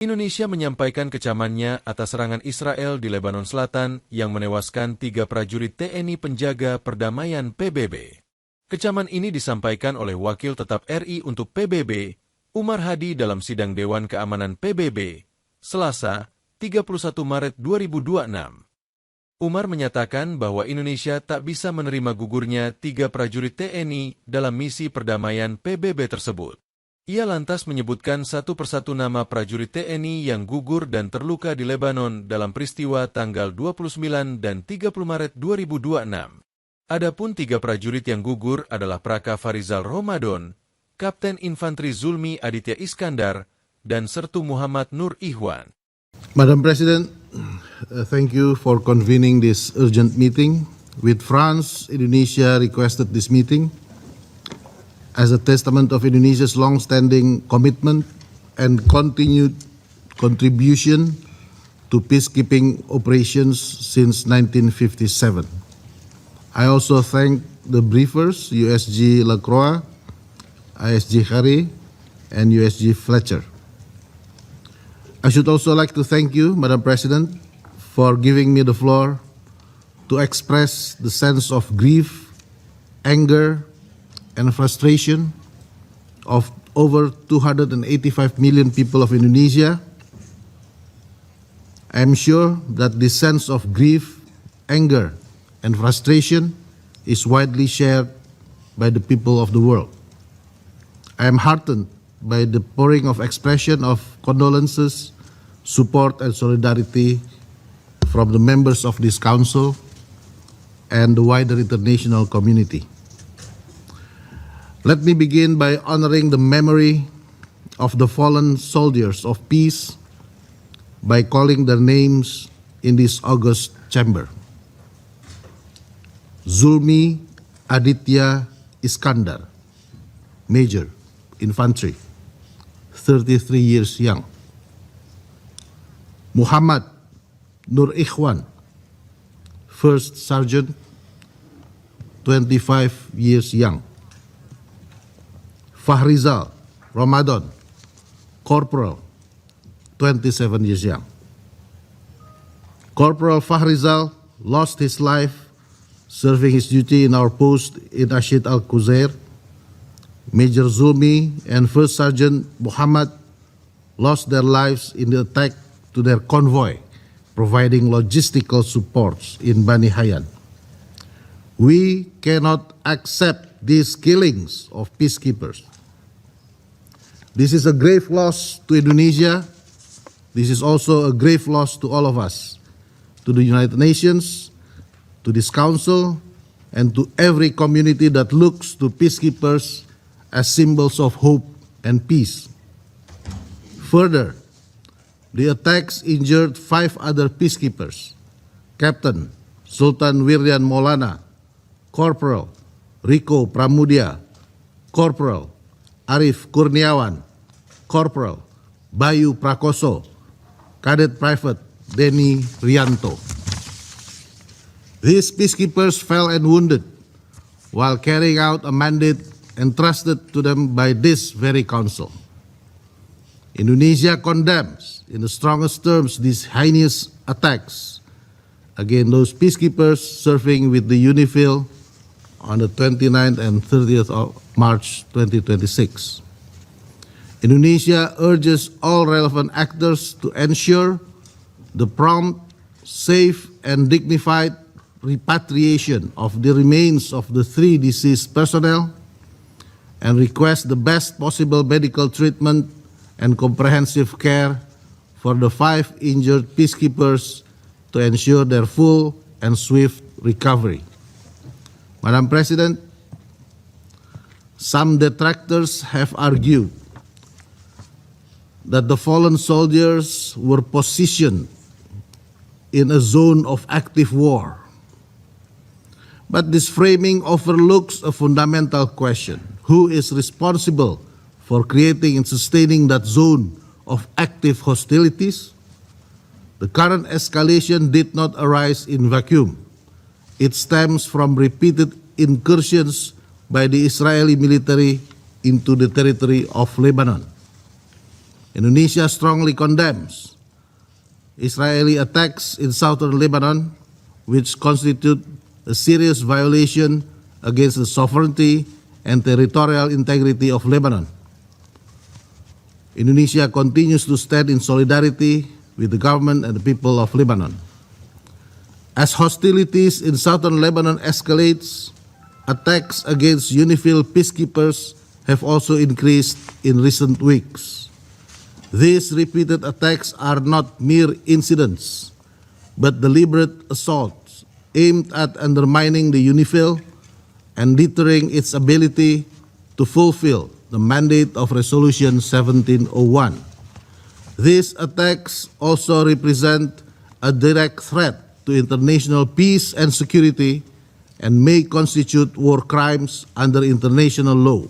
Indonesia menyampaikan kecamannya atas serangan Israel di Lebanon Selatan yang menewaskan 3 prajurit TNI penjaga Perdamaian PBB. Kecaman ini disampaikan oleh Wakil Tetap RI untuk PBB, Umar Hadi dalam Sidang Dewan Keamanan PBB, Selasa, 31 Maret 2026. Umar menyatakan bahwa Indonesia tak bisa menerima gugurnya 3 prajurit TNI dalam misi perdamaian PBB tersebut. Ia lantas menyebutkan satu persatu nama prajurit TNI yang gugur dan terluka di Lebanon dalam peristiwa tanggal 29 dan 30 Maret 2026. Adapun 3 prajurit yang gugur adalah Praka Farizal Rhomadhon, Kapten Infanteri Zulmi Aditya Iskandar, dan Sertu Muhammad Nur Ichwan. Madam President, thank you for convening this urgent meeting. With France, Indonesia requested this meeting as a testament of Indonesia's long-standing commitment and continued contribution to peacekeeping operations since 1957. I also thank the briefers, USG Lacroix, ISG Harry, and USG Fletcher. I should also like to thank you, Madam President, for giving me the floor to express the sense of grief, anger, and frustration of over 285 million people of Indonesia. I am sure that this sense of grief, anger, and frustration is widely shared by the people of the world. I am heartened by the pouring of expression of condolences, support, and solidarity from the members of this Council and the wider international community. Let me begin by honoring the memory of the fallen soldiers of peace by calling their names in this august chamber. Zulmi Aditya Iskandar, Major, Infantry, 33 years young. Muhammad Nur Ichwan, First Sergeant, 25 years young. Farizal Rhomadhon, Corporal, 27 years young. Corporal Farizal lost his life serving his duty in our post in Ashid Al-Quzair. Major Zulmi and First Sergeant Muhammad lost their lives in the attack to their convoy, providing logistical supports in Bani Hayyan. We cannot accept these killings of peacekeepers. This is a grave loss to Indonesia. This is also a grave loss to all of us, to the United Nations, to this Council, and to every community that looks to peacekeepers as symbols of hope and peace. Further, the attacks injured 5 other peacekeepers: Captain Sultan Wiryan Maulana, Corporal Riko Pramudia, Corporal Arif Kurniawan, Corporal Bayu Prakoso, Cadet Private Denny Rianto. These peacekeepers fell and wounded while carrying out a mandate entrusted to them by this very Council. Indonesia condemns in the strongest terms these heinous attacks against those peacekeepers serving with the UNIFIL on the 29th and 30th of March 2026. Indonesia urges all relevant actors to ensure the prompt, safe, and dignified repatriation of the remains of the 3 deceased personnel and request the best possible medical treatment and comprehensive care for the 5 injured peacekeepers to ensure their full and swift recovery. Madam President, some detractors have argued that the fallen soldiers were positioned in a zone of active war. But this framing overlooks a fundamental question: who is responsible for creating and sustaining that zone of active hostilities? The current escalation did not arise in vacuum. It stems from repeated incursions by the Israeli military into the territory of Lebanon. Indonesia strongly condemns Israeli attacks in southern Lebanon, which constitute a serious violation against the sovereignty and territorial integrity of Lebanon. Indonesia continues to stand in solidarity with the government and the people of Lebanon. As hostilities in southern Lebanon escalates, attacks against UNIFIL peacekeepers have also increased in recent weeks. These repeated attacks are not mere incidents, but deliberate assaults aimed at undermining the UNIFIL and deterring its ability to fulfill the mandate of Resolution 1701. These attacks also represent a direct threat to international peace and security and may constitute war crimes under international law.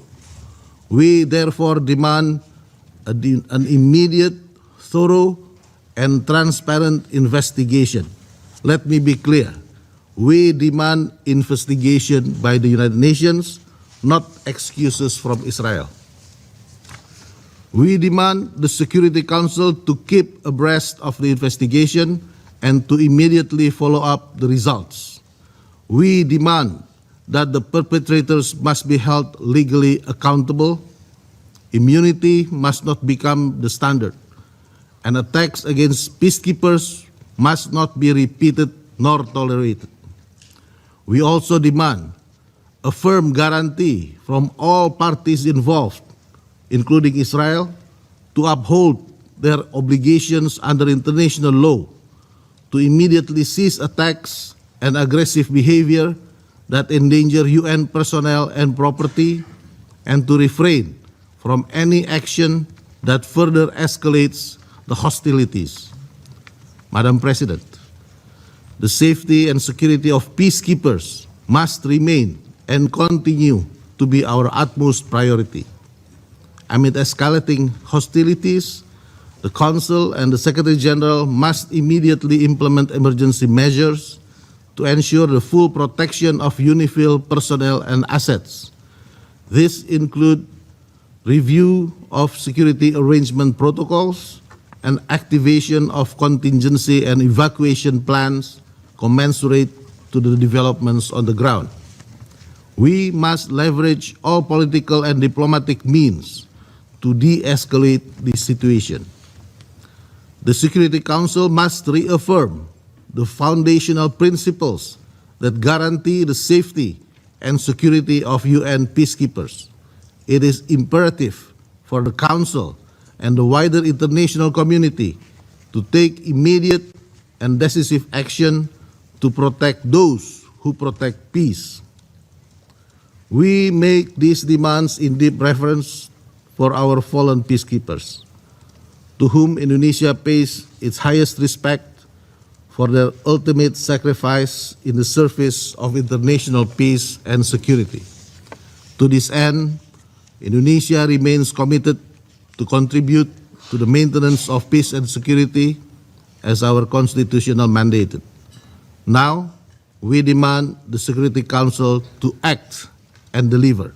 We therefore demand an immediate, thorough, and transparent investigation. Let me be clear. We demand investigation by the United Nations, not excuses from Israel. We demand the Security Council to keep abreast of the investigation and to immediately follow up the results. We demand that the perpetrators must be held legally accountable. Immunity must not become the standard, and attacks against peacekeepers must not be repeated nor tolerated. We also demand a firm guarantee from all parties involved, including Israel, to uphold their obligations under international law, to immediately cease attacks and aggressive behavior that endanger UN personnel and property, and to refrain from any action that further escalates the hostilities. Madam President, the safety and security of peacekeepers must remain and continue to be our utmost priority. Amid escalating hostilities, the Council and the Secretary General must immediately implement emergency measures to ensure the full protection of UNIFIL personnel and assets. This includes review of security arrangement protocols and activation of contingency and evacuation plans commensurate to the developments on the ground. We must leverage all political and diplomatic means to de-escalate this situation. The Security Council must reaffirm the foundational principles that guarantee the safety and security of UN peacekeepers. It is imperative for the Council and the wider international community to take immediate and decisive action to protect those who protect peace. We make these demands in deep reverence for our fallen peacekeepers, to whom Indonesia pays its highest respect for their ultimate sacrifice in the service of international peace and security. To this end, Indonesia remains committed to contribute to the maintenance of peace and security as our constitutional mandate. Now, we demand the Security Council to act and deliver.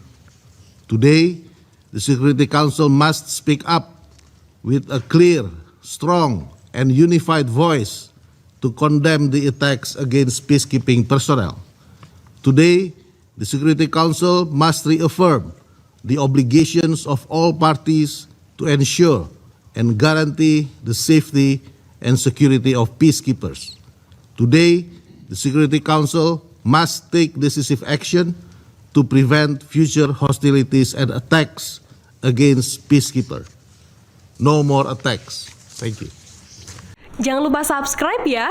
Today, the Security Council must speak up with a clear, strong, and unified voice to condemn the attacks against peacekeeping personnel. Today, the Security Council must reaffirm the obligations of all parties to ensure and guarantee the safety and security of peacekeepers. Today, the Security Council must take decisive action to prevent future hostilities and attacks against peacekeepers. No more attacks. Thank you. Jangan lupa subscribe ya.